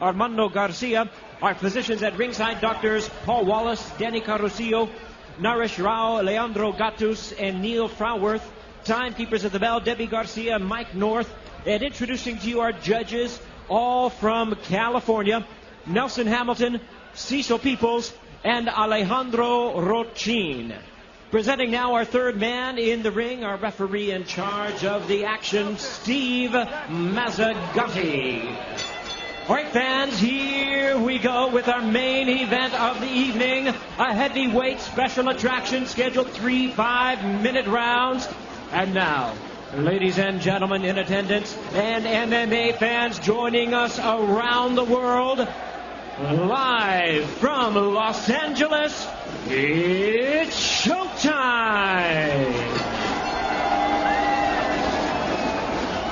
Armando Garcia. Our physicians at ringside, doctors Paul Wallace, Danny Carusillo, Naresh Rao, Leandro Gatus, and Neil Frauworth. Timekeepers at the bell, Debbie Garcia, Mike North. And introducing to you our judges, all from California, Nelson Hamilton, Cecil Peoples, and Alejandro Rochin. Presenting now our third man in the ring, our referee in charge of the action, Steve Mazzagatti. All right, fans, here we go with our main event of the evening. A heavyweight special attraction scheduled 3 5-minute rounds. And now, ladies and gentlemen in attendance and MMA fans joining us around the world, live from Los Angeles, it's showtime!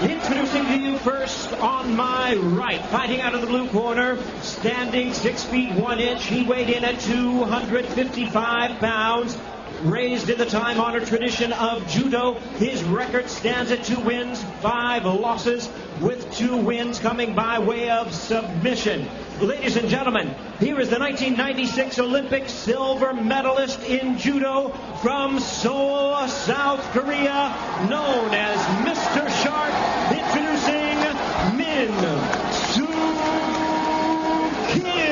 Introducing to you first on my right, fighting out of the blue corner, standing 6 feet 1 inch. He weighed in at 255 pounds. Raised in the time-honored tradition of judo, his record stands at 2 wins, 5 losses, with 2 wins coming by way of submission. Ladies and gentlemen, here is the 1996 Olympic silver medalist in judo from Seoul, South Korea, known as Mr. Shark, introducing Min Soo Kim.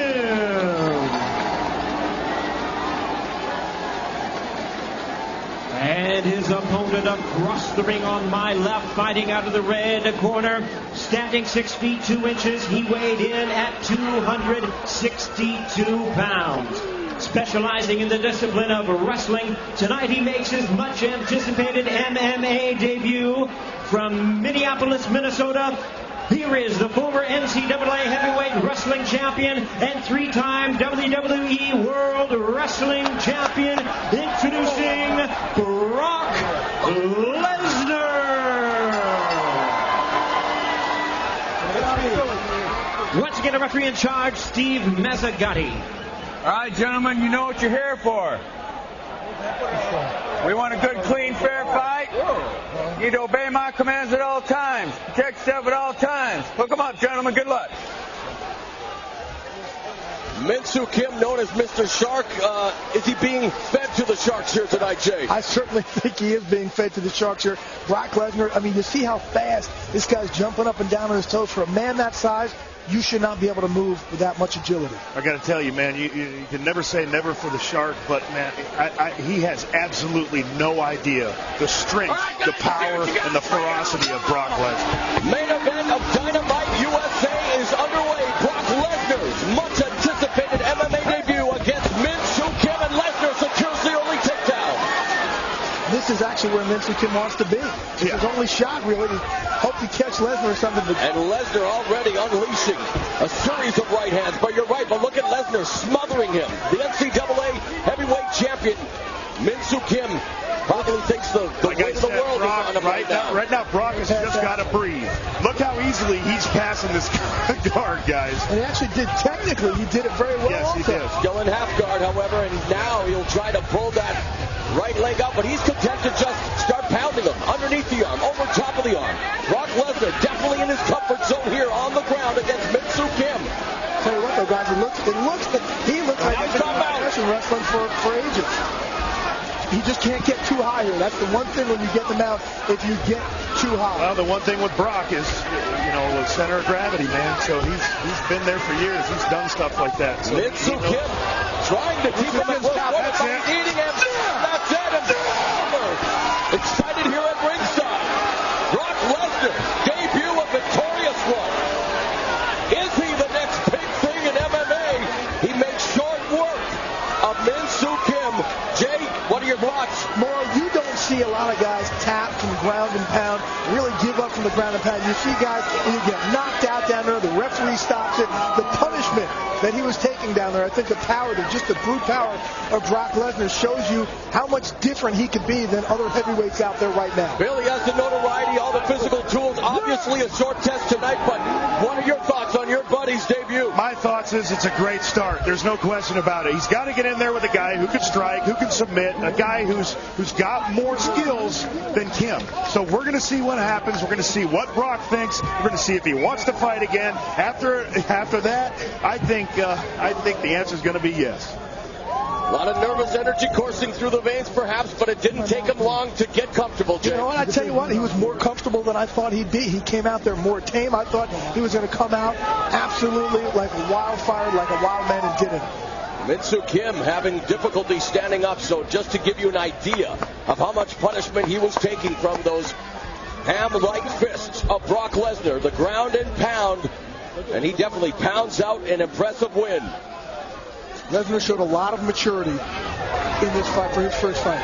And his opponent across the ring on my left, fighting out of the red corner, standing 6 feet 2 inches. He weighed in at 262 pounds. Specializing in the discipline of wrestling, tonight he makes his much anticipated MMA debut from Minneapolis, Minnesota. Here is the former NCAA heavyweight wrestling champion and 3-time WWE World Wrestling Champion, introducing Brock Lesnar. Once again, a referee in charge, Steve Mazzagatti. All right, gentlemen, you know what you're here for. We want a good, clean, fair fight. You need to obey my commands at all times. Protect yourself at all times. Hook them up, gentlemen. Good luck. Min Soo Kim, known as Mr. Shark. Is he being fed to the Sharks here tonight, Jay? I certainly think he is being fed to the Sharks here. Brock Lesnar, I mean, you see how fast this guy's jumping up and down on his toes. For a man that size, you should not be able to move with that much agility. I got to tell you, man, you can never say never for the Shark, but, man, he has absolutely no idea the strength, the power, and the ferocity of Brock Lesnar. Main event of Dynamite USA is underway. Brock Lesnar's much anticipated MMA debut against Min Soo Kim, and Lesnar secures the only takedown. This is actually where Min Soo Kim wants to be. It's his only shot, really, to hope to catch Lesnar or something. And Lesnar already unleashing a series of right hands. But you're right, but look at Lesnar smothering him. The NCAA heavyweight champion, Min Soo Kim, probably thinks the weight of the world Brock, is on him right now. Right now, Brock has just got to breathe. Look how easily he's passing this guard, guys. And he actually did, technically, he did it very well. Yes, he did. Still in half guard, however, and now he'll try to pull that right leg up, but he's content to just start pounding him underneath the arm, over top of the arm. Brock Lesnar definitely in his comfort zone here on the ground against Min Soo Kim. Tell you what, though, guys, he looks like he's been wrestling for ages. He just can't get too high here. That's the one thing when you get them out, if you get too high. Well, the one thing with Brock is, the center of gravity, man. So he's been there for years. He's done stuff like that. So, Min Soo Kim trying to keep him at close quarters, eating him. That's it. And excited here at ringside. Brock Lesnar, debut a victorious one. Is he the next big thing in MMA? He makes short work of Min Soo Kim. Jay, what are your thoughts? Morrow, you don't see a lot of guys tap from ground and pound, really give up from the ground and pound. You see guys, when you get knocked out down there, the referee stops it. The punishment that he was taking down there, I think the power, just the brute power of Brock Lesnar shows you how much different he could be than other heavyweights out there right now. Billy has the notoriety, all the physical tools. Obviously a short test tonight, but what are your thoughts on your buddies Monday's debut. My thoughts is it's a great start. There's no question about it. He's got to get in there with a guy who can strike, who can submit, a guy who's got more skills than Kim. So we're going to see what happens. We're going to see what Brock thinks. We're going to see if he wants to fight again. After that, I think the answer is going to be yes. A lot of nervous energy coursing through the veins, perhaps, but it didn't take him long to get comfortable, Jay. You know what? I tell you what, he was more comfortable than I thought he'd be. He came out there more tame. I thought he was going to come out absolutely like a wildfire, like a wild man, and didn't. Min-Soo Kim having difficulty standing up, so just to give you an idea of how much punishment he was taking from those ham-like fists of Brock Lesnar, the ground and pound, and he definitely pounds out an impressive win. Lesnar showed a lot of maturity in this fight for his first fight.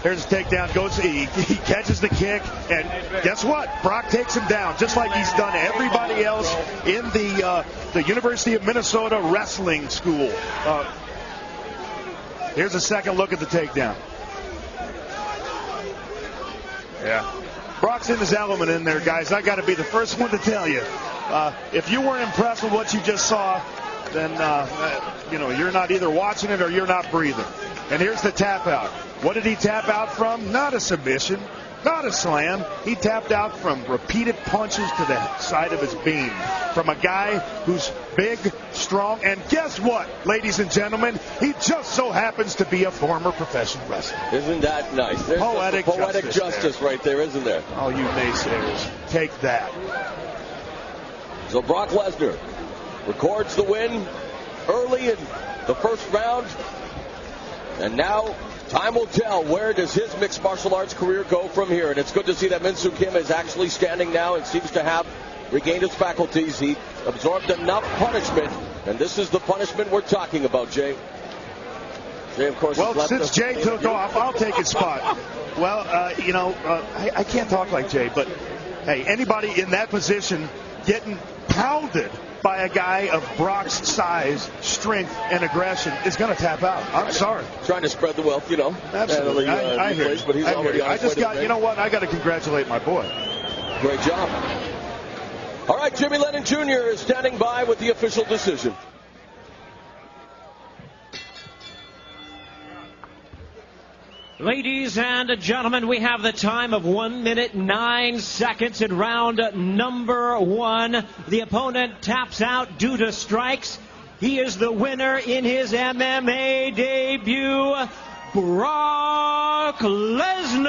There's a takedown. He catches the kick, and guess what? Brock takes him down, just like he's done everybody else in the University of Minnesota wrestling school. Here's a second look at the takedown. Yeah. Brock's in his element in there, guys. I got to be the first one to tell you. If you weren't impressed with what you just saw, then you're not either watching it or you're not breathing. And here's the tap out. What did he tap out from? Not a submission, not a slam. He tapped out from repeated punches to the side of his beam from a guy who's big, strong, and guess what, ladies and gentlemen? He just so happens to be a former professional wrestler. Isn't that nice? There's poetic justice right there, isn't there? Oh, you naysayers, take that. So Brock Lesnar records the win early in the first round. And now time will tell, where does his mixed martial arts career go from here. And it's good to see that Min-Soo Kim is actually standing now and seems to have regained his faculties. He absorbed enough punishment, and this is the punishment we're talking about, Jay. Jay, of course, well, since Jay took off, I'll take his spot. Well, I can't talk like Jay, but hey, anybody in that position getting pounded by a guy of Brock's size, strength, and aggression is going to tap out. I'm sorry. Trying to spread the wealth, Absolutely. I hear you. But he's already on his way to the you know what? I got to congratulate my boy. Great job. All right, Jimmy Lennon Jr. is standing by with the official decision. Ladies and gentlemen, we have the time of 1 minute 9 seconds in round number 1. The opponent taps out due to strikes. He is the winner in his MMA debut, Brock Lesnar.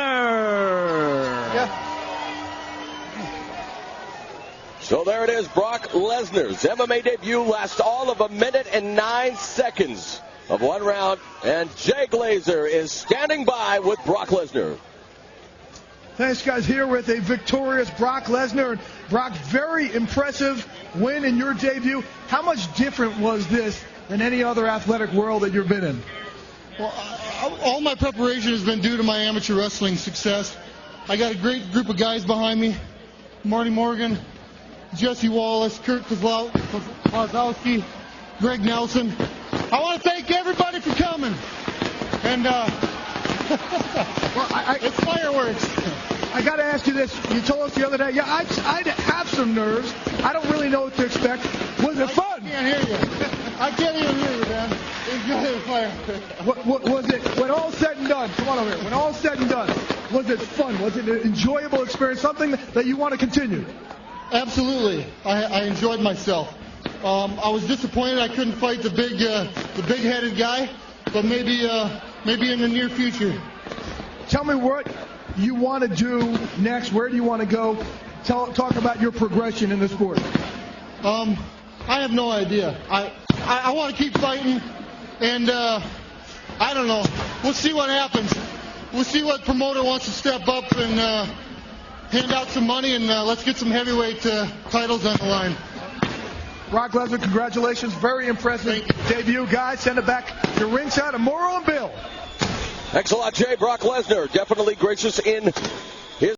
Yeah. So there it is, Brock Lesnar's MMA debut lasts all of 1 minute and 9 seconds of one round, and Jay Glazer is standing by with Brock Lesnar. Thanks, guys. Here with a victorious Brock Lesnar. Brock, very impressive win in your debut. How much different was this than any other athletic world that you've been in? Well, all my preparation has been due to my amateur wrestling success. I got a great group of guys behind me. Marty Morgan, Jesse Wallace, Kurt Kozlowski, Greg Nelson. I want to thank everybody for coming. And it's fireworks. I got to ask you this. You told us the other day, I'd have some nerves. I don't really know what to expect. Was it fun? I can't hear you. I can't even hear you, man. It's good fire. What was it, when all said and done, come on over here, when all said and done, was it fun? Was it an enjoyable experience, something that you want to continue? Absolutely. I enjoyed myself. I was disappointed I couldn't fight the big-headed guy, but maybe in the near future. Tell me what you want to do next. Where do you want to go? Talk about your progression in the sport. I have no idea. I want to keep fighting, and I don't know. We'll see what happens. We'll see what promoter wants to step up and hand out some money, and let's get some heavyweight titles on the line. Brock Lesnar, congratulations. Very impressive debut, guys. Send it back to ringside and more on Bill. Thanks a lot, Jay. Brock Lesnar, definitely gracious in